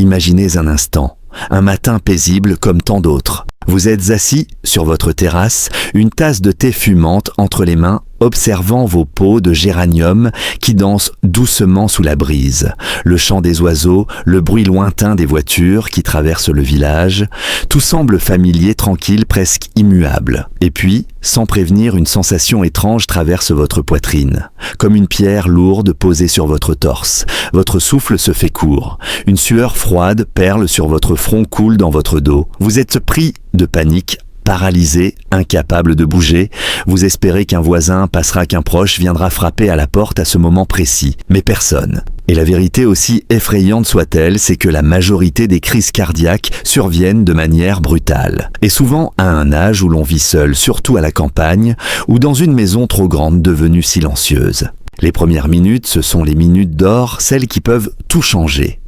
Imaginez un instant, un matin paisible comme tant d'autres. Vous êtes assis sur votre terrasse, une tasse de thé fumante entre les mains, observant vos pots de géranium qui dansent doucement sous la brise, le chant des oiseaux, le bruit lointain des voitures qui traversent le village, tout semble familier, tranquille, presque immuable. Et puis, sans prévenir, une sensation étrange traverse votre poitrine, comme une pierre lourde posée sur votre torse. Votre souffle se fait court, une sueur froide perle sur votre front, coule dans votre dos. Vous êtes pris de panique, paralysé, incapable de bouger, vous espérez qu'un voisin passera, qu'un proche viendra frapper à la porte à ce moment précis, mais personne. Et la vérité, aussi effrayante soit-elle, c'est que la majorité des crises cardiaques surviennent de manière brutale. Et souvent à un âge où l'on vit seul, surtout à la campagne, ou dans une maison trop grande devenue silencieuse. Les premières minutes, ce sont les minutes d'or, celles qui peuvent tout changer.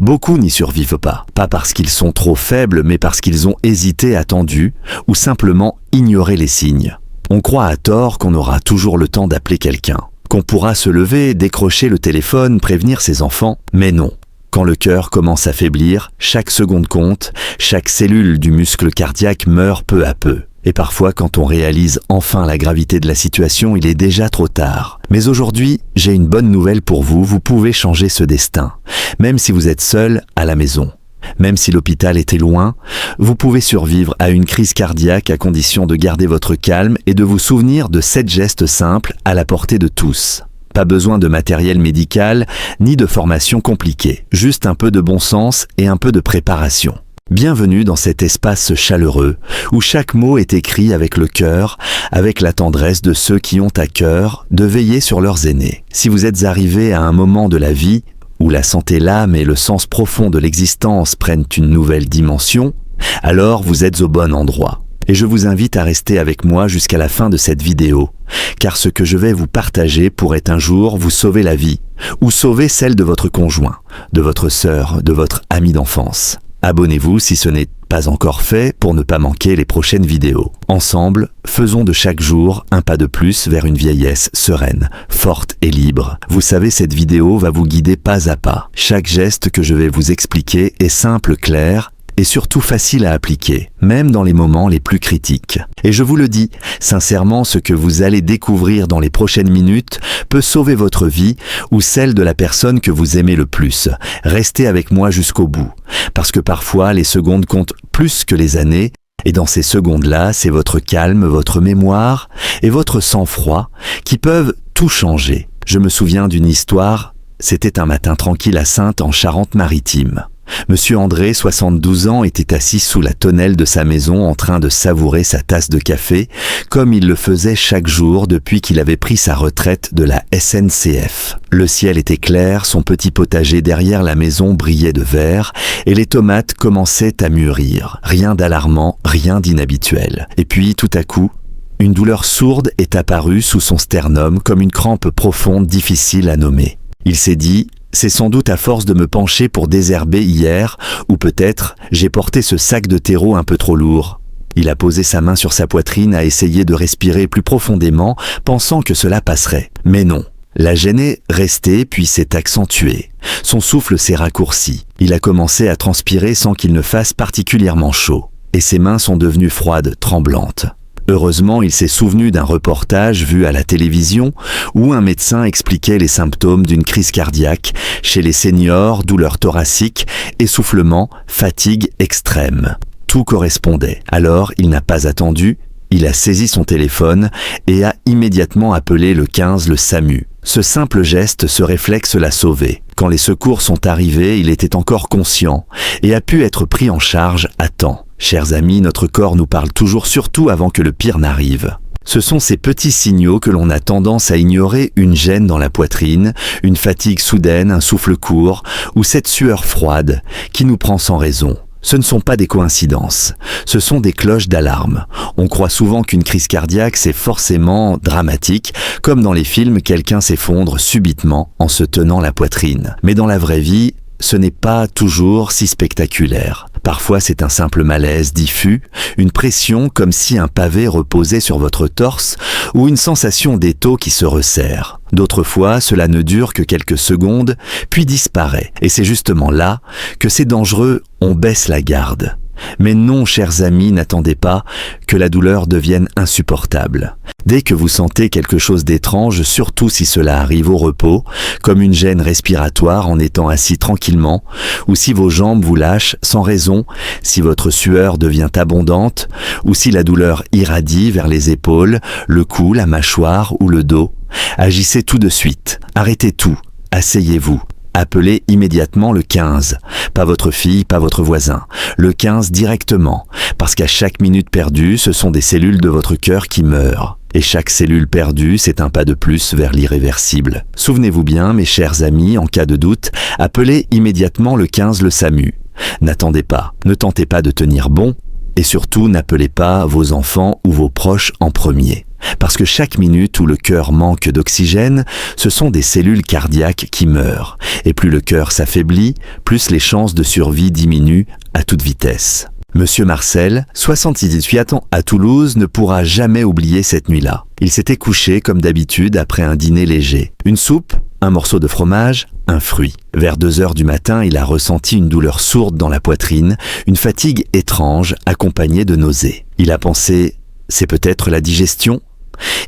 Beaucoup n'y survivent pas parce qu'ils sont trop faibles, mais parce qu'ils ont hésité, attendu, ou simplement ignoré les signes. On croit à tort qu'on aura toujours le temps d'appeler quelqu'un, qu'on pourra se lever, décrocher le téléphone, prévenir ses enfants, mais non. Quand le cœur commence à faiblir, chaque seconde compte, chaque cellule du muscle cardiaque meurt peu à peu. Et parfois, quand on réalise enfin la gravité de la situation, il est déjà trop tard. Mais aujourd'hui, j'ai une bonne nouvelle pour vous, vous pouvez changer ce destin. Même si vous êtes seul à la maison, même si l'hôpital était loin, vous pouvez survivre à une crise cardiaque à condition de garder votre calme et de vous souvenir de 7 gestes simples à la portée de tous. Pas besoin de matériel médical, ni de formation compliquée, juste un peu de bon sens et un peu de préparation. Bienvenue dans cet espace chaleureux, où chaque mot est écrit avec le cœur, avec la tendresse de ceux qui ont à cœur de veiller sur leurs aînés. Si vous êtes arrivé à un moment de la vie où la santé, l'âme et le sens profond de l'existence prennent une nouvelle dimension, alors vous êtes au bon endroit. Et je vous invite à rester avec moi jusqu'à la fin de cette vidéo, car ce que je vais vous partager pourrait un jour vous sauver la vie, ou sauver celle de votre conjoint, de votre sœur, de votre ami d'enfance. Abonnez-vous si ce n'est pas encore fait pour ne pas manquer les prochaines vidéos. Ensemble, faisons de chaque jour un pas de plus vers une vieillesse sereine, forte et libre. Vous savez, cette vidéo va vous guider pas à pas. Chaque geste que je vais vous expliquer est simple, clair, et surtout facile à appliquer, même dans les moments les plus critiques. Et je vous le dis, sincèrement, ce que vous allez découvrir dans les prochaines minutes peut sauver votre vie ou celle de la personne que vous aimez le plus. Restez avec moi jusqu'au bout, parce que parfois les secondes comptent plus que les années, et dans ces secondes-là, c'est votre calme, votre mémoire et votre sang-froid qui peuvent tout changer. Je me souviens d'une histoire, c'était un matin tranquille à Saintes en Charente-Maritime. Monsieur André, 72 ans, était assis sous la tonnelle de sa maison en train de savourer sa tasse de café, comme il le faisait chaque jour depuis qu'il avait pris sa retraite de la SNCF. Le ciel était clair, son petit potager derrière la maison brillait de vert, et les tomates commençaient à mûrir. Rien d'alarmant, rien d'inhabituel. Et puis, tout à coup, une douleur sourde est apparue sous son sternum comme une crampe profonde difficile à nommer. Il s'est dit: c'est sans doute à force de me pencher pour désherber hier, ou peut-être j'ai porté ce sac de terreau un peu trop lourd. Il a posé sa main sur sa poitrine, a essayé de respirer plus profondément, pensant que cela passerait. Mais non. La gêne est restée puis s'est accentuée. Son souffle s'est raccourci. Il a commencé à transpirer sans qu'il ne fasse particulièrement chaud. Et ses mains sont devenues froides, tremblantes. Heureusement, il s'est souvenu d'un reportage vu à la télévision où un médecin expliquait les symptômes d'une crise cardiaque chez les seniors, douleurs thoraciques, essoufflement, fatigue extrême. Tout correspondait. Alors, il n'a pas attendu, il a saisi son téléphone et a immédiatement appelé le 15, le SAMU. Ce simple geste, ce réflexe l'a sauvé. Quand les secours sont arrivés, il était encore conscient et a pu être pris en charge à temps. Chers amis, notre corps nous parle toujours, surtout avant que le pire n'arrive. Ce sont ces petits signaux que l'on a tendance à ignorer, une gêne dans la poitrine, une fatigue soudaine, un souffle court, ou cette sueur froide qui nous prend sans raison. Ce ne sont pas des coïncidences, ce sont des cloches d'alarme. On croit souvent qu'une crise cardiaque, c'est forcément dramatique, comme dans les films, quelqu'un s'effondre subitement en se tenant la poitrine. Mais dans la vraie vie, ce n'est pas toujours si spectaculaire. Parfois c'est un simple malaise diffus, une pression comme si un pavé reposait sur votre torse ou une sensation d'étau qui se resserre. D'autres fois, cela ne dure que quelques secondes, puis disparaît. Et c'est justement là que c'est dangereux, on baisse la garde. Mais non, chers amis, n'attendez pas que la douleur devienne insupportable. Dès que vous sentez quelque chose d'étrange, surtout si cela arrive au repos, comme une gêne respiratoire en étant assis tranquillement, ou si vos jambes vous lâchent sans raison, si votre sueur devient abondante, ou si la douleur irradie vers les épaules, le cou, la mâchoire ou le dos, agissez tout de suite, arrêtez tout, asseyez-vous. Appelez immédiatement le 15. Pas votre fille, pas votre voisin. Le 15 directement. Parce qu'à chaque minute perdue, ce sont des cellules de votre cœur qui meurent. Et chaque cellule perdue, c'est un pas de plus vers l'irréversible. Souvenez-vous bien, mes chers amis, en cas de doute, appelez immédiatement le 15 le SAMU. N'attendez pas, ne tentez pas de tenir bon. Et surtout, n'appelez pas vos enfants ou vos proches en premier. Parce que chaque minute où le cœur manque d'oxygène, ce sont des cellules cardiaques qui meurent. Et plus le cœur s'affaiblit, plus les chances de survie diminuent à toute vitesse. Monsieur Marcel, 78 ans à Toulouse, ne pourra jamais oublier cette nuit-là. Il s'était couché comme d'habitude après un dîner léger. Une soupe, un morceau de fromage, un fruit. Vers 2 heures du matin, il a ressenti une douleur sourde dans la poitrine, une fatigue étrange accompagnée de nausées. Il a pensé, c'est peut-être la digestion ?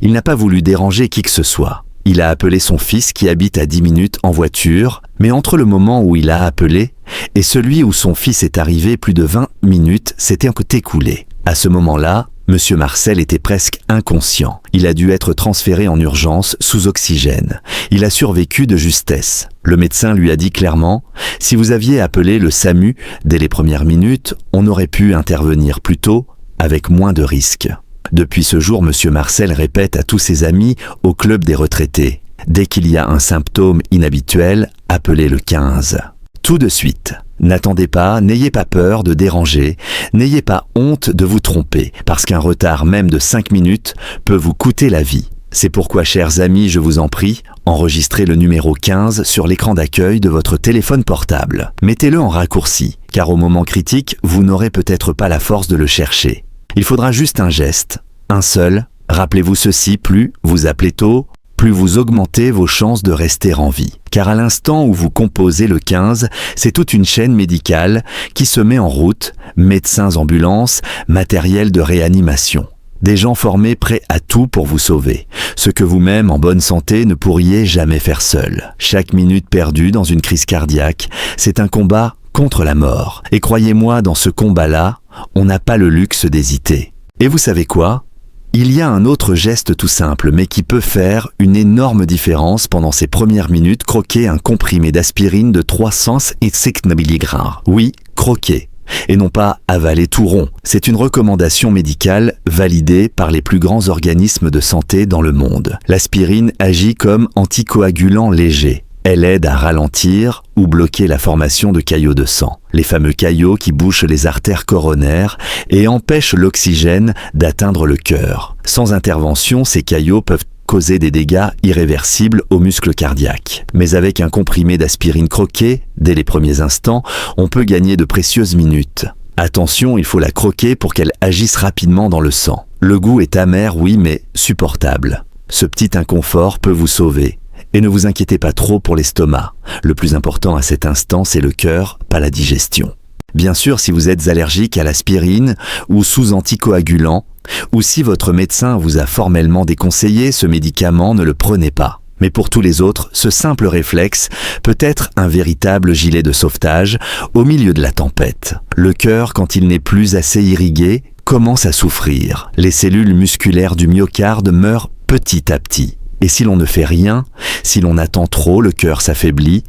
Il n'a pas voulu déranger qui que ce soit. Il a appelé son fils qui habite à 10 minutes en voiture, mais entre le moment où il a appelé et celui où son fils est arrivé, plus de 20 minutes s'étaient écoulées. À ce moment-là, Monsieur Marcel était presque inconscient. Il a dû être transféré en urgence sous oxygène. Il a survécu de justesse. Le médecin lui a dit clairement « Si vous aviez appelé le SAMU dès les premières minutes, on aurait pu intervenir plus tôt avec moins de risques. » Depuis ce jour, Monsieur Marcel répète à tous ses amis au club des retraités « Dès qu'il y a un symptôme inhabituel, appelez le 15. » Tout de suite. N'attendez pas, n'ayez pas peur de déranger, n'ayez pas honte de vous tromper, parce qu'un retard même de 5 minutes peut vous coûter la vie. C'est pourquoi, chers amis, je vous en prie, enregistrez le numéro 15 sur l'écran d'accueil de votre téléphone portable. Mettez-le en raccourci, car au moment critique, vous n'aurez peut-être pas la force de le chercher. Il faudra juste un geste, un seul. Rappelez-vous ceci, plus vous appelez tôt, plus vous augmentez vos chances de rester en vie. Car à l'instant où vous composez le 15, c'est toute une chaîne médicale qui se met en route, médecins, ambulances, matériel de réanimation. Des gens formés prêts à tout pour vous sauver. Ce que vous-même, en bonne santé, ne pourriez jamais faire seul. Chaque minute perdue dans une crise cardiaque, c'est un combat contre la mort. Et croyez-moi, dans ce combat-là, on n'a pas le luxe d'hésiter. Et vous savez quoi ? Il y a un autre geste tout simple, mais qui peut faire une énorme différence pendant ces premières minutes, croquer un comprimé d'aspirine de 305 mg. Oui, croquer. Et non pas avaler tout rond. C'est une recommandation médicale validée par les plus grands organismes de santé dans le monde. L'aspirine agit comme anticoagulant léger. Elle aide à ralentir ou bloquer la formation de caillots de sang, les fameux caillots qui bouchent les artères coronaires et empêchent l'oxygène d'atteindre le cœur. Sans intervention, ces caillots peuvent causer des dégâts irréversibles aux muscles cardiaques. Mais avec un comprimé d'aspirine croqué, dès les premiers instants, on peut gagner de précieuses minutes. Attention, il faut la croquer pour qu'elle agisse rapidement dans le sang. Le goût est amer, oui, mais supportable. Ce petit inconfort peut vous sauver. Et ne vous inquiétez pas trop pour l'estomac. Le plus important à cet instant, c'est le cœur, pas la digestion. Bien sûr, si vous êtes allergique à l'aspirine ou sous anticoagulant, ou si votre médecin vous a formellement déconseillé ce médicament, ne le prenez pas. Mais pour tous les autres, ce simple réflexe peut être un véritable gilet de sauvetage au milieu de la tempête. Le cœur, quand il n'est plus assez irrigué, commence à souffrir. Les cellules musculaires du myocarde meurent petit à petit. Et si l'on ne fait rien, si l'on attend trop, le cœur s'affaiblit,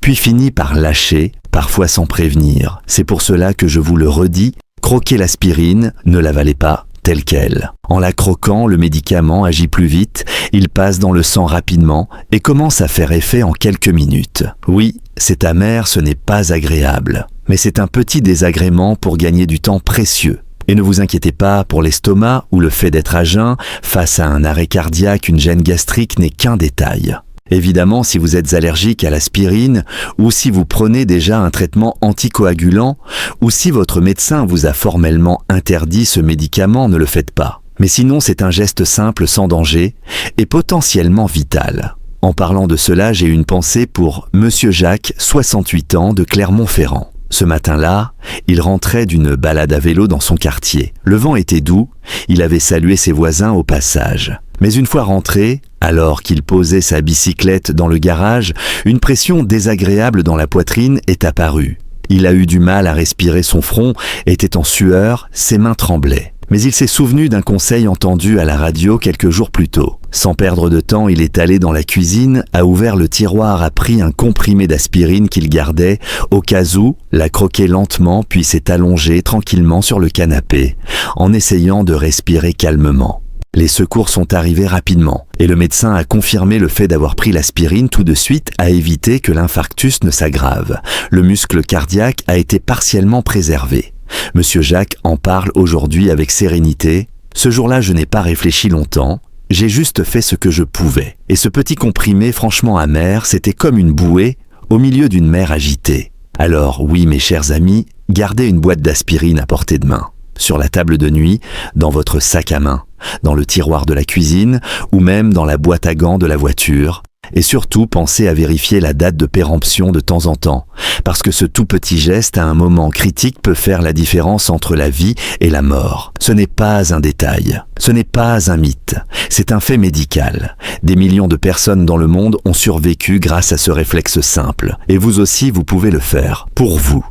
puis finit par lâcher, parfois sans prévenir. C'est pour cela que je vous le redis, croquez l'aspirine, ne l'avalez pas telle quelle. En la croquant, le médicament agit plus vite, il passe dans le sang rapidement et commence à faire effet en quelques minutes. Oui, c'est amer, ce n'est pas agréable, mais c'est un petit désagrément pour gagner du temps précieux. Et ne vous inquiétez pas pour l'estomac ou le fait d'être à jeun, face à un arrêt cardiaque, une gêne gastrique n'est qu'un détail. Évidemment, si vous êtes allergique à l'aspirine, ou si vous prenez déjà un traitement anticoagulant, ou si votre médecin vous a formellement interdit ce médicament, ne le faites pas. Mais sinon, c'est un geste simple sans danger et potentiellement vital. En parlant de cela, j'ai une pensée pour Monsieur Jacques, 68 ans, de Clermont-Ferrand. Ce matin-là, il rentrait d'une balade à vélo dans son quartier. Le vent était doux, il avait salué ses voisins au passage. Mais une fois rentré, alors qu'il posait sa bicyclette dans le garage, une pression désagréable dans la poitrine est apparue. Il a eu du mal à respirer, son front était en sueur, ses mains tremblaient. Mais il s'est souvenu d'un conseil entendu à la radio quelques jours plus tôt. Sans perdre de temps, il est allé dans la cuisine, a ouvert le tiroir, a pris un comprimé d'aspirine qu'il gardait, au cas où, l'a croqué lentement, puis s'est allongé tranquillement sur le canapé, en essayant de respirer calmement. Les secours sont arrivés rapidement, et le médecin a confirmé le fait d'avoir pris l'aspirine tout de suite à éviter que l'infarctus ne s'aggrave. Le muscle cardiaque a été partiellement préservé. Monsieur Jacques en parle aujourd'hui avec sérénité. Ce jour-là, je n'ai pas réfléchi longtemps. J'ai juste fait ce que je pouvais. Et ce petit comprimé franchement amer, c'était comme une bouée au milieu d'une mer agitée. Alors oui, mes chers amis, gardez une boîte d'aspirine à portée de main. Sur la table de nuit, dans votre sac à main, dans le tiroir de la cuisine ou même dans la boîte à gants de la voiture. Et surtout, pensez à vérifier la date de péremption de temps en temps, parce que ce tout petit geste à un moment critique peut faire la différence entre la vie et la mort. Ce n'est pas un détail, ce n'est pas un mythe, c'est un fait médical. Des millions de personnes dans le monde ont survécu grâce à ce réflexe simple, et vous aussi vous pouvez le faire, pour vous.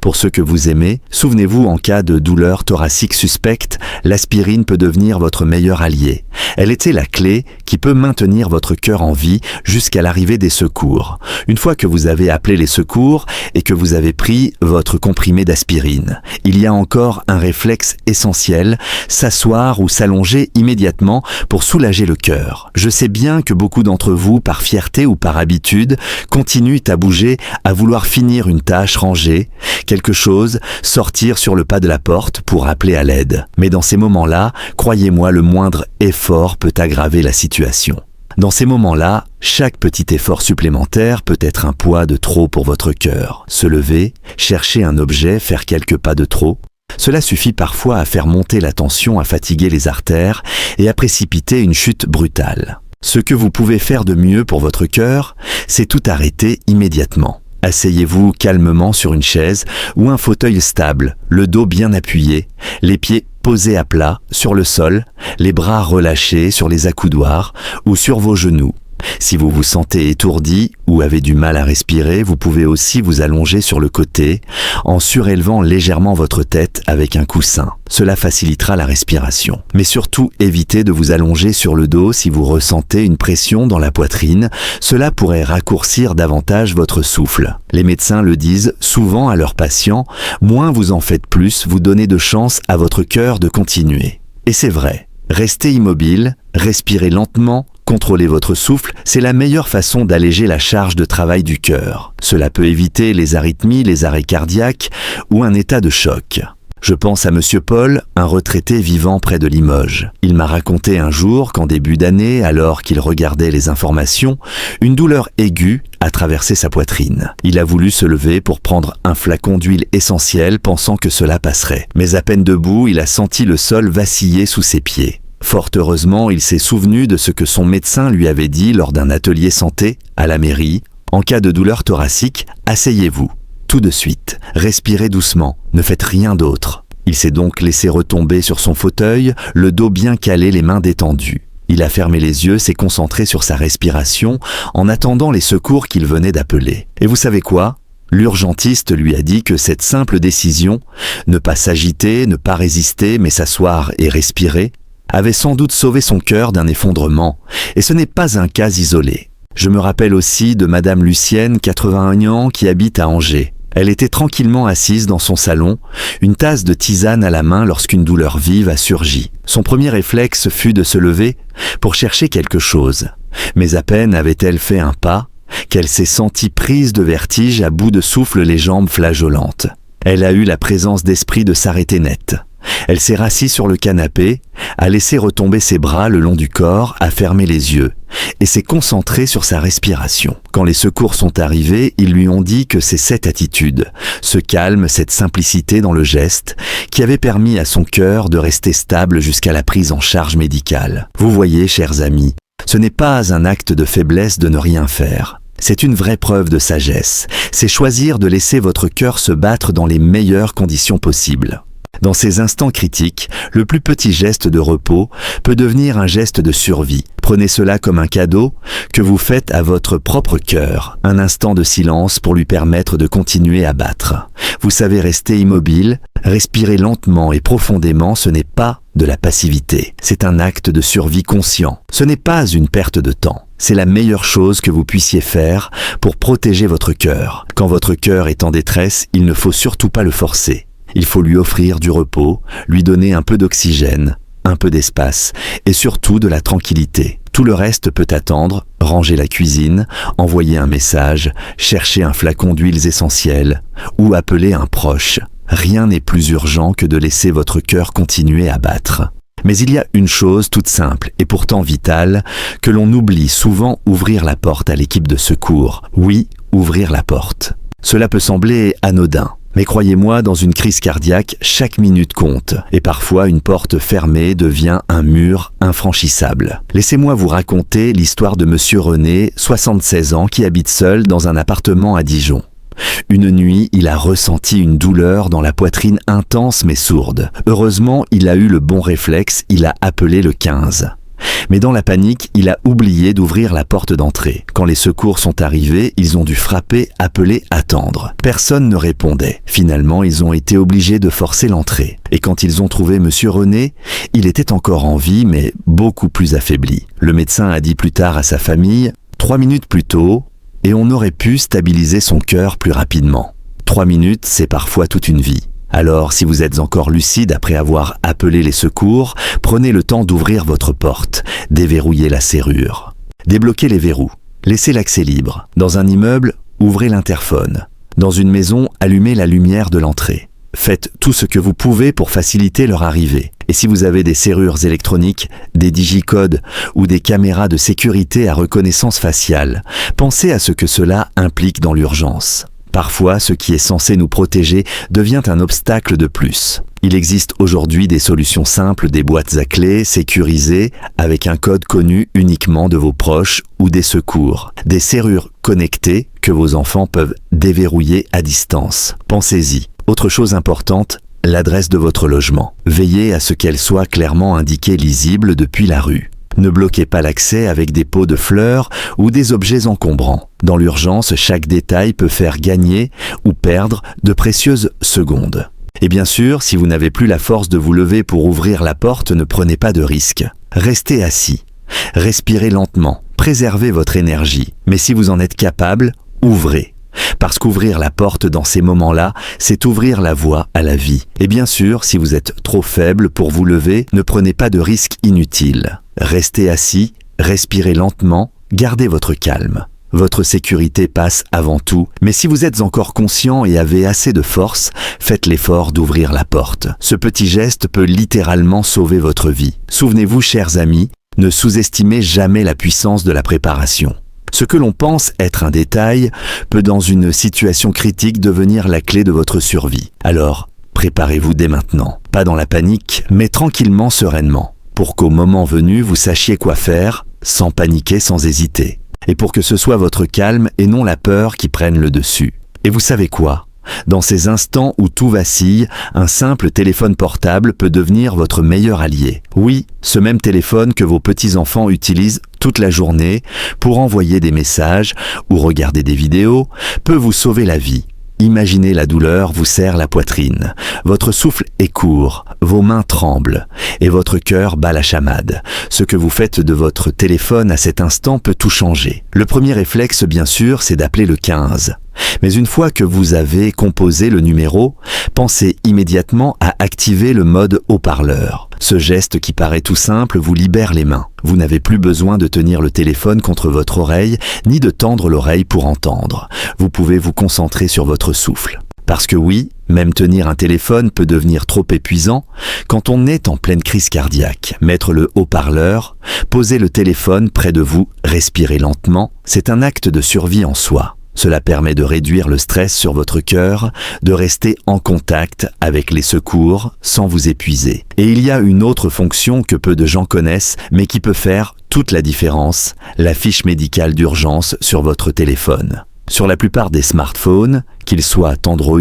Pour ceux que vous aimez, souvenez-vous, en cas de douleur thoracique suspecte, l'aspirine peut devenir votre meilleur allié. Elle était la clé qui peut maintenir votre cœur en vie jusqu'à l'arrivée des secours. Une fois que vous avez appelé les secours et que vous avez pris votre comprimé d'aspirine, il y a encore un réflexe essentiel, s'asseoir ou s'allonger immédiatement pour soulager le cœur. Je sais bien que beaucoup d'entre vous, par fierté ou par habitude, continuent à bouger, à vouloir finir une tâche, ranger quelque chose, sortir sur le pas de la porte pour appeler à l'aide. Mais dans ces moments-là, croyez-moi, le moindre effort peut aggraver la situation. Dans ces moments-là, chaque petit effort supplémentaire peut être un poids de trop pour votre cœur. Se lever, chercher un objet, faire quelques pas de trop, cela suffit parfois à faire monter la tension, à fatiguer les artères et à précipiter une chute brutale. Ce que vous pouvez faire de mieux pour votre cœur, c'est tout arrêter immédiatement. Asseyez-vous calmement sur une chaise ou un fauteuil stable, le dos bien appuyé, les pieds posés à plat sur le sol, les bras relâchés sur les accoudoirs ou sur vos genoux. Si vous vous sentez étourdi ou avez du mal à respirer, vous pouvez aussi vous allonger sur le côté en surélevant légèrement votre tête avec un coussin. Cela facilitera la respiration. Mais surtout, évitez de vous allonger sur le dos si vous ressentez une pression dans la poitrine. Cela pourrait raccourcir davantage votre souffle. Les médecins le disent souvent à leurs patients, moins vous en faites plus, vous donnez de chance à votre cœur de continuer. Et c'est vrai. Restez immobile, respirez lentement, contrôlez votre souffle, c'est la meilleure façon d'alléger la charge de travail du cœur. Cela peut éviter les arythmies, les arrêts cardiaques ou un état de choc. Je pense à Monsieur Paul, un retraité vivant près de Limoges. Il m'a raconté un jour qu'en début d'année, alors qu'il regardait les informations, une douleur aiguë a traversé sa poitrine. Il a voulu se lever pour prendre un flacon d'huile essentielle, pensant que cela passerait. Mais à peine debout, il a senti le sol vaciller sous ses pieds. Fort heureusement, il s'est souvenu de ce que son médecin lui avait dit lors d'un atelier santé à la mairie. En cas de douleur thoracique, asseyez-vous. Tout de suite, respirez doucement, ne faites rien d'autre. Il s'est donc laissé retomber sur son fauteuil, le dos bien calé, les mains détendues. Il a fermé les yeux, s'est concentré sur sa respiration en attendant les secours qu'il venait d'appeler. Et vous savez quoi ? L'urgentiste lui a dit que cette simple décision, ne pas s'agiter, ne pas résister, mais s'asseoir et respirer, avait sans doute sauvé son cœur d'un effondrement. Et ce n'est pas un cas isolé. Je me rappelle aussi de Madame Lucienne, 81 ans, qui habite à Angers. Elle était tranquillement assise dans son salon, une tasse de tisane à la main lorsqu'une douleur vive a surgi. Son premier réflexe fut de se lever pour chercher quelque chose. Mais à peine avait-elle fait un pas, qu'elle s'est sentie prise de vertige, à bout de souffle, les jambes flageolantes. Elle a eu la présence d'esprit de s'arrêter net. Elle s'est rassise sur le canapé, a laissé retomber ses bras le long du corps, a fermé les yeux et s'est concentrée sur sa respiration. Quand les secours sont arrivés, ils lui ont dit que c'est cette attitude, ce calme, cette simplicité dans le geste, qui avait permis à son cœur de rester stable jusqu'à la prise en charge médicale. Vous voyez, chers amis, ce n'est pas un acte de faiblesse de ne rien faire. C'est une vraie preuve de sagesse. C'est choisir de laisser votre cœur se battre dans les meilleures conditions possibles. Dans ces instants critiques, le plus petit geste de repos peut devenir un geste de survie. Prenez cela comme un cadeau que vous faites à votre propre cœur. Un instant de silence pour lui permettre de continuer à battre. Vous savez rester immobile, respirer lentement et profondément, ce n'est pas de la passivité. C'est un acte de survie conscient. Ce n'est pas une perte de temps. C'est la meilleure chose que vous puissiez faire pour protéger votre cœur. Quand votre cœur est en détresse, il ne faut surtout pas le forcer. Il faut lui offrir du repos, lui donner un peu d'oxygène, un peu d'espace et surtout de la tranquillité. Tout le reste peut attendre, ranger la cuisine, envoyer un message, chercher un flacon d'huiles essentielles ou appeler un proche. Rien n'est plus urgent que de laisser votre cœur continuer à battre. Mais il y a une chose toute simple et pourtant vitale que l'on oublie souvent, ouvrir la porte à l'équipe de secours. Oui, ouvrir la porte. Cela peut sembler anodin. Mais croyez-moi, dans une crise cardiaque, chaque minute compte. Et parfois, une porte fermée devient un mur infranchissable. Laissez-moi vous raconter l'histoire de Monsieur René, 76 ans, qui habite seul dans un appartement à Dijon. Une nuit, il a ressenti une douleur dans la poitrine intense mais sourde. Heureusement, il a eu le bon réflexe, il a appelé le 15. Mais dans la panique, il a oublié d'ouvrir la porte d'entrée. Quand les secours sont arrivés, ils ont dû frapper, appeler, attendre. Personne ne répondait. Finalement, ils ont été obligés de forcer l'entrée. Et quand ils ont trouvé Monsieur René, il était encore en vie, mais beaucoup plus affaibli. Le médecin a dit plus tard à sa famille, 3 minutes plus tôt, et on aurait pu stabiliser son cœur plus rapidement. 3 minutes, c'est parfois toute une vie. Alors, si vous êtes encore lucide après avoir appelé les secours, prenez le temps d'ouvrir votre porte, déverrouillez la serrure. Débloquez les verrous, laissez l'accès libre. Dans un immeuble, ouvrez l'interphone. Dans une maison, allumez la lumière de l'entrée. Faites tout ce que vous pouvez pour faciliter leur arrivée. Et si vous avez des serrures électroniques, des digicodes ou des caméras de sécurité à reconnaissance faciale, pensez à ce que cela implique dans l'urgence. Parfois, ce qui est censé nous protéger devient un obstacle de plus. Il existe aujourd'hui des solutions simples, des boîtes à clés sécurisées avec un code connu uniquement de vos proches ou des secours. Des serrures connectées que vos enfants peuvent déverrouiller à distance. Pensez-y. Autre chose importante, l'adresse de votre logement. Veillez à ce qu'elle soit clairement indiquée lisible depuis la rue. Ne bloquez pas l'accès avec des pots de fleurs ou des objets encombrants. Dans l'urgence, chaque détail peut faire gagner ou perdre de précieuses secondes. Et bien sûr, si vous n'avez plus la force de vous lever pour ouvrir la porte, ne prenez pas de risque. Restez assis. Respirez lentement. Préservez votre énergie. Mais si vous en êtes capable, ouvrez. Parce qu'ouvrir la porte dans ces moments-là, c'est ouvrir la voie à la vie. Et bien sûr, si vous êtes trop faible pour vous lever, ne prenez pas de risques inutiles. Restez assis, respirez lentement, gardez votre calme. Votre sécurité passe avant tout, mais si vous êtes encore conscient et avez assez de force, faites l'effort d'ouvrir la porte. Ce petit geste peut littéralement sauver votre vie. Souvenez-vous, chers amis, ne sous-estimez jamais la puissance de la préparation. Ce que l'on pense être un détail peut dans une situation critique devenir la clé de votre survie. Alors, préparez-vous dès maintenant. Pas dans la panique, mais tranquillement, sereinement. Pour qu'au moment venu, vous sachiez quoi faire, sans paniquer, sans hésiter. Et pour que ce soit votre calme et non la peur qui prenne le dessus. Et vous savez quoi ? Dans ces instants où tout vacille, un simple téléphone portable peut devenir votre meilleur allié. Oui, ce même téléphone que vos petits-enfants utilisent toute la journée pour envoyer des messages ou regarder des vidéos peut vous sauver la vie. Imaginez la douleur vous serre la poitrine. Votre souffle est court, vos mains tremblent et votre cœur bat la chamade. Ce que vous faites de votre téléphone à cet instant peut tout changer. Le premier réflexe, bien sûr, c'est d'appeler le 15. Mais une fois que vous avez composé le numéro, pensez immédiatement à activer le mode haut-parleur. Ce geste qui paraît tout simple vous libère les mains. Vous n'avez plus besoin de tenir le téléphone contre votre oreille, ni de tendre l'oreille pour entendre. Vous pouvez vous concentrer sur votre souffle. Parce que oui, même tenir un téléphone peut devenir trop épuisant quand on est en pleine crise cardiaque. Mettre le haut-parleur, poser le téléphone près de vous, respirer lentement, c'est un acte de survie en soi. Cela permet de réduire le stress sur votre cœur, de rester en contact avec les secours sans vous épuiser. Et il y a une autre fonction que peu de gens connaissent, mais qui peut faire toute la différence, la fiche médicale d'urgence sur votre téléphone. Sur la plupart des smartphones, qu'ils soient Android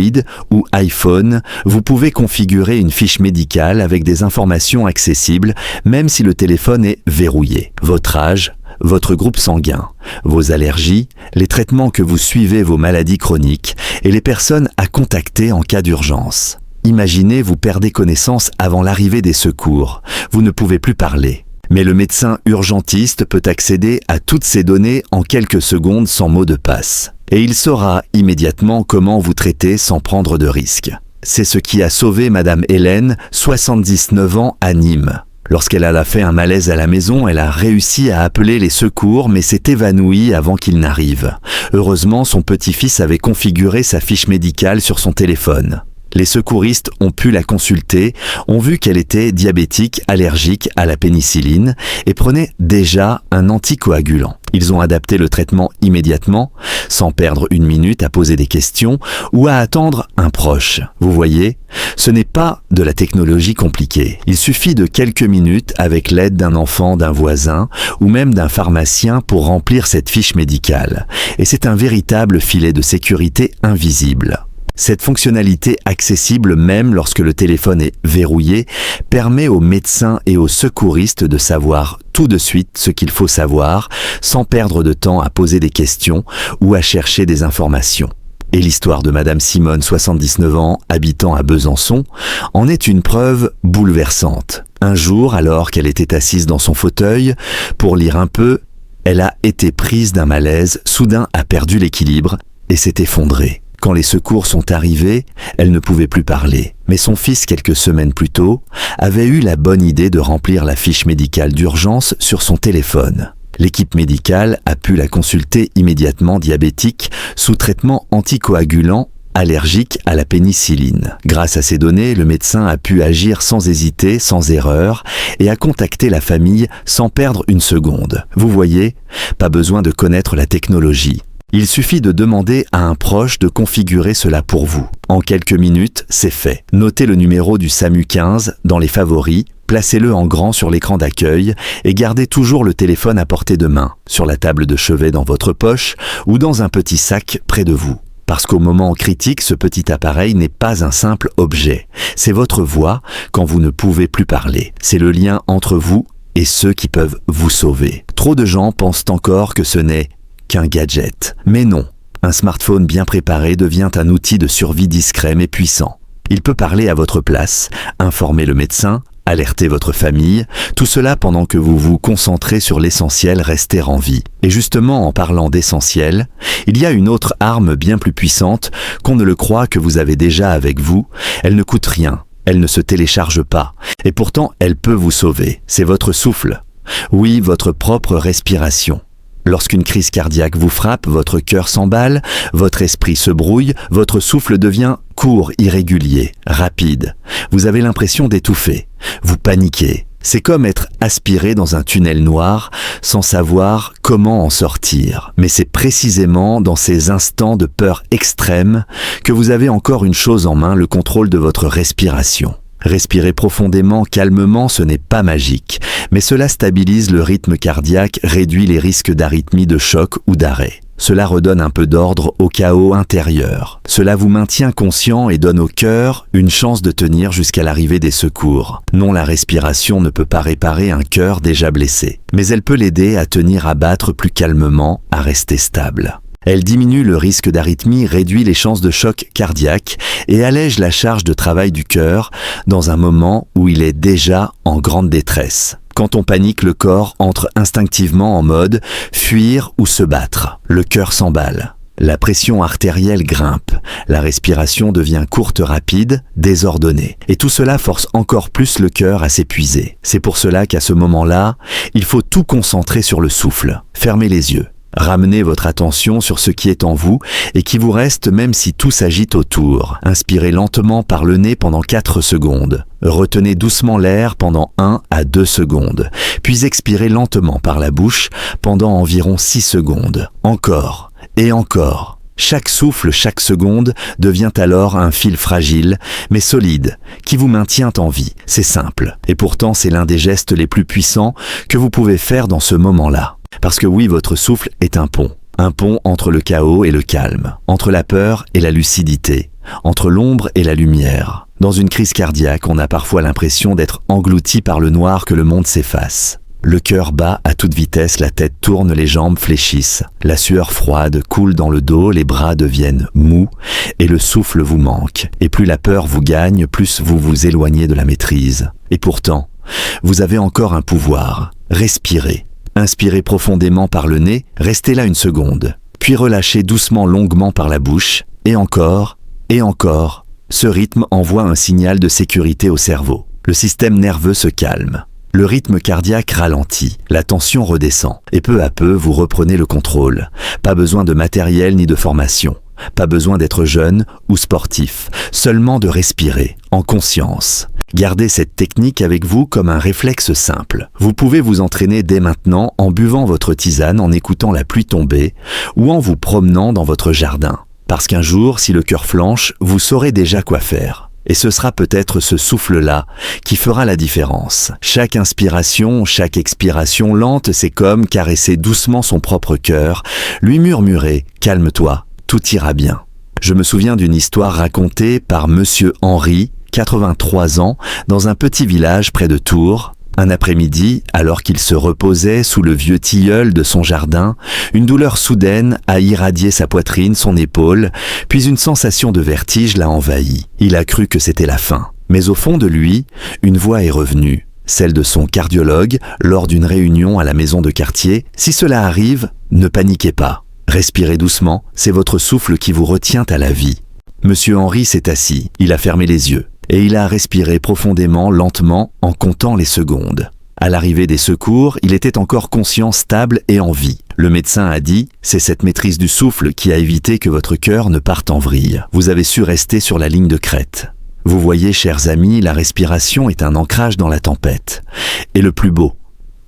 ou iPhone, vous pouvez configurer une fiche médicale avec des informations accessibles, même si le téléphone est verrouillé. Votre âge, votre groupe sanguin, vos allergies, les traitements que vous suivez, vos maladies chroniques et les personnes à contacter en cas d'urgence. Imaginez, vous perdez connaissance avant l'arrivée des secours. Vous ne pouvez plus parler. Mais le médecin urgentiste peut accéder à toutes ces données en quelques secondes sans mot de passe. Et il saura immédiatement comment vous traiter sans prendre de risques. C'est ce qui a sauvé Madame Hélène, 79 ans, à Nîmes. Lorsqu'elle a fait un malaise à la maison, elle a réussi à appeler les secours mais s'est évanouie avant qu'ils n'arrivent. Heureusement, son petit-fils avait configuré sa fiche médicale sur son téléphone. Les secouristes ont pu la consulter, ont vu qu'elle était diabétique, allergique à la pénicilline et prenait déjà un anticoagulant. Ils ont adapté le traitement immédiatement, sans perdre une minute à poser des questions ou à attendre un proche. Vous voyez, ce n'est pas de la technologie compliquée. Il suffit de quelques minutes avec l'aide d'un enfant, d'un voisin ou même d'un pharmacien pour remplir cette fiche médicale. Et c'est un véritable filet de sécurité invisible. Cette fonctionnalité accessible même lorsque le téléphone est verrouillé permet aux médecins et aux secouristes de savoir tout de suite ce qu'il faut savoir sans perdre de temps à poser des questions ou à chercher des informations. Et l'histoire de Madame Simone, 79 ans, habitant à Besançon, en est une preuve bouleversante. Un jour, alors qu'elle était assise dans son fauteuil pour lire un peu, elle a été prise d'un malaise, soudain a perdu l'équilibre et s'est effondrée. Quand les secours sont arrivés, elle ne pouvait plus parler. Mais son fils, quelques semaines plus tôt, avait eu la bonne idée de remplir la fiche médicale d'urgence sur son téléphone. L'équipe médicale a pu la consulter immédiatement diabétique, sous traitement anticoagulant, allergique à la pénicilline. Grâce à ces données, le médecin a pu agir sans hésiter, sans erreur, et a contacté la famille sans perdre une seconde. Vous voyez, pas besoin de connaître la technologie. Il suffit de demander à un proche de configurer cela pour vous. En quelques minutes, c'est fait. Notez le numéro du SAMU 15 dans les favoris, placez-le en grand sur l'écran d'accueil et gardez toujours le téléphone à portée de main, sur la table de chevet dans votre poche ou dans un petit sac près de vous. Parce qu'au moment critique, ce petit appareil n'est pas un simple objet. C'est votre voix quand vous ne pouvez plus parler. C'est le lien entre vous et ceux qui peuvent vous sauver. Trop de gens pensent encore que ce n'est qu'un gadget. Mais non, un smartphone bien préparé devient un outil de survie discret mais puissant. Il peut parler à votre place, informer le médecin, alerter votre famille, tout cela pendant que vous vous concentrez sur l'essentiel, rester en vie. Et justement, en parlant d'essentiel, il y a une autre arme bien plus puissante qu'on ne le croit que vous avez déjà avec vous. Elle ne coûte rien, elle ne se télécharge pas, et pourtant elle peut vous sauver. C'est votre souffle. Oui, votre propre respiration. Lorsqu'une crise cardiaque vous frappe, votre cœur s'emballe, votre esprit se brouille, votre souffle devient court, irrégulier, rapide. Vous avez l'impression d'étouffer. Vous paniquez. C'est comme être aspiré dans un tunnel noir sans savoir comment en sortir. Mais c'est précisément dans ces instants de peur extrême que vous avez encore une chose en main, le contrôle de votre respiration. Respirer profondément, calmement, ce n'est pas magique, mais cela stabilise le rythme cardiaque, réduit les risques d'arythmie, de choc ou d'arrêt. Cela redonne un peu d'ordre au chaos intérieur. Cela vous maintient conscient et donne au cœur une chance de tenir jusqu'à l'arrivée des secours. Non, la respiration ne peut pas réparer un cœur déjà blessé, mais elle peut l'aider à tenir à battre plus calmement, à rester stable. Elle diminue le risque d'arythmie, réduit les chances de choc cardiaque et allège la charge de travail du cœur dans un moment où il est déjà en grande détresse. Quand on panique, le corps entre instinctivement en mode fuir ou se battre. Le cœur s'emballe. La pression artérielle grimpe. La respiration devient courte, rapide, désordonnée. Et tout cela force encore plus le cœur à s'épuiser. C'est pour cela qu'à ce moment-là, il faut tout concentrer sur le souffle. Fermez les yeux. Ramenez votre attention sur ce qui est en vous et qui vous reste même si tout s'agite autour. Inspirez lentement par le nez pendant 4 secondes. Retenez doucement l'air pendant 1 à 2 secondes. Puis expirez lentement par la bouche pendant environ 6 secondes. Encore et encore. Chaque souffle, chaque seconde devient alors un fil fragile, mais solide, qui vous maintient en vie. C'est simple. Et pourtant, c'est l'un des gestes les plus puissants que vous pouvez faire dans ce moment-là. Parce que oui, votre souffle est un pont. Un pont entre le chaos et le calme, entre la peur et la lucidité, entre l'ombre et la lumière. Dans une crise cardiaque, on a parfois l'impression d'être englouti par le noir, que le monde s'efface. Le cœur bat à toute vitesse, la tête tourne, les jambes fléchissent. La sueur froide coule dans le dos, les bras deviennent mous et le souffle vous manque. Et plus la peur vous gagne, plus vous vous éloignez de la maîtrise. Et pourtant, vous avez encore un pouvoir. Respirez. Inspirez profondément par le nez, restez là 1 seconde. Puis relâchez doucement, longuement par la bouche. Et encore, et encore. Ce rythme envoie un signal de sécurité au cerveau. Le système nerveux se calme. Le rythme cardiaque ralentit, la tension redescend, et peu à peu, vous reprenez le contrôle. Pas besoin de matériel ni de formation. Pas besoin d'être jeune ou sportif, seulement de respirer, en conscience. Gardez cette technique avec vous comme un réflexe simple. Vous pouvez vous entraîner dès maintenant en buvant votre tisane, en écoutant la pluie tomber, ou en vous promenant dans votre jardin. Parce qu'un jour, si le cœur flanche, vous saurez déjà quoi faire. Et ce sera peut-être ce souffle-là qui fera la différence. Chaque inspiration, chaque expiration lente, c'est comme caresser doucement son propre cœur, lui murmurer « Calme-toi, tout ira bien ». Je me souviens d'une histoire racontée par Monsieur Henri, 83 ans, dans un petit village près de Tours. Un après-midi, alors qu'il se reposait sous le vieux tilleul de son jardin, une douleur soudaine a irradié sa poitrine, son épaule, puis une sensation de vertige l'a envahi. Il a cru que c'était la fin. Mais au fond de lui, une voix est revenue, celle de son cardiologue lors d'une réunion à la maison de quartier. Si cela arrive, ne paniquez pas. Respirez doucement, c'est votre souffle qui vous retient à la vie. Monsieur Henri s'est assis, il a fermé les yeux. Et il a respiré profondément, lentement, en comptant les secondes. À l'arrivée des secours, il était encore conscient, stable et en vie. Le médecin a dit, c'est cette maîtrise du souffle qui a évité que votre cœur ne parte en vrille. Vous avez su rester sur la ligne de crête. Vous voyez, chers amis, la respiration est un ancrage dans la tempête. Et le plus beau,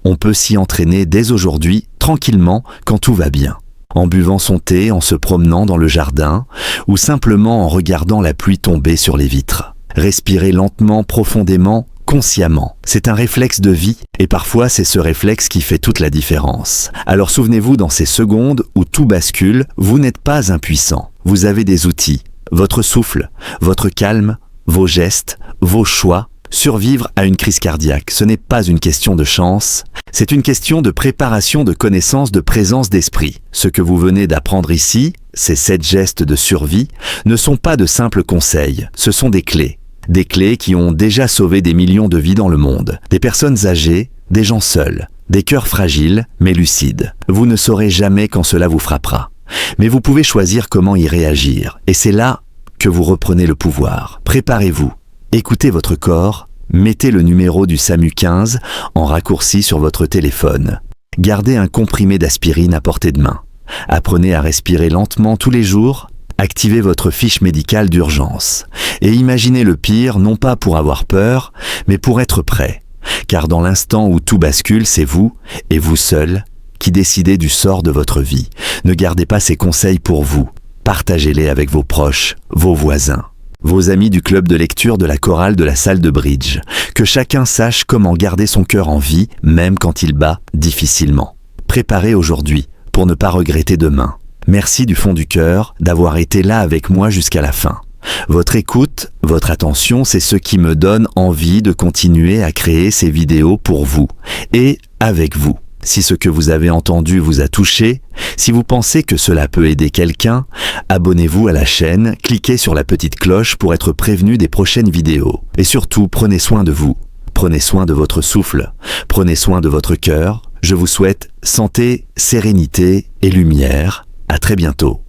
on peut s'y entraîner dès aujourd'hui, tranquillement, quand tout va bien. En buvant son thé, en se promenant dans le jardin, ou simplement en regardant la pluie tomber sur les vitres. Respirez lentement, profondément, consciemment. C'est un réflexe de vie et parfois c'est ce réflexe qui fait toute la différence. Alors souvenez-vous, dans ces secondes où tout bascule, vous n'êtes pas impuissant. Vous avez des outils. Votre souffle, votre calme, vos gestes, vos choix. Survivre à une crise cardiaque, ce n'est pas une question de chance, c'est une question de préparation, de connaissance, de présence d'esprit. Ce que vous venez d'apprendre ici, ces 7 gestes de survie, ne sont pas de simples conseils, ce sont des clés. Des clés qui ont déjà sauvé des millions de vies dans le monde. Des personnes âgées, des gens seuls, des cœurs fragiles mais lucides. Vous ne saurez jamais quand cela vous frappera. Mais vous pouvez choisir comment y réagir. Et c'est là que vous reprenez le pouvoir. Préparez-vous. Écoutez votre corps. Mettez le numéro du SAMU 15 en raccourci sur votre téléphone. Gardez un comprimé d'aspirine à portée de main. Apprenez à respirer lentement tous les jours. Activez votre fiche médicale d'urgence. Et imaginez le pire, non pas pour avoir peur, mais pour être prêt. Car dans l'instant où tout bascule, c'est vous, et vous seul, qui décidez du sort de votre vie. Ne gardez pas ces conseils pour vous. Partagez-les avec vos proches, vos voisins, vos amis du club de lecture, de la chorale, de la salle de bridge. Que chacun sache comment garder son cœur en vie, même quand il bat difficilement. Préparez aujourd'hui, pour ne pas regretter demain. Merci du fond du cœur d'avoir été là avec moi jusqu'à la fin. Votre écoute, votre attention, c'est ce qui me donne envie de continuer à créer ces vidéos pour vous et avec vous. Si ce que vous avez entendu vous a touché, si vous pensez que cela peut aider quelqu'un, abonnez-vous à la chaîne, cliquez sur la petite cloche pour être prévenu des prochaines vidéos. Et surtout, prenez soin de vous. Prenez soin de votre souffle. Prenez soin de votre cœur. Je vous souhaite santé, sérénité et lumière. À très bientôt.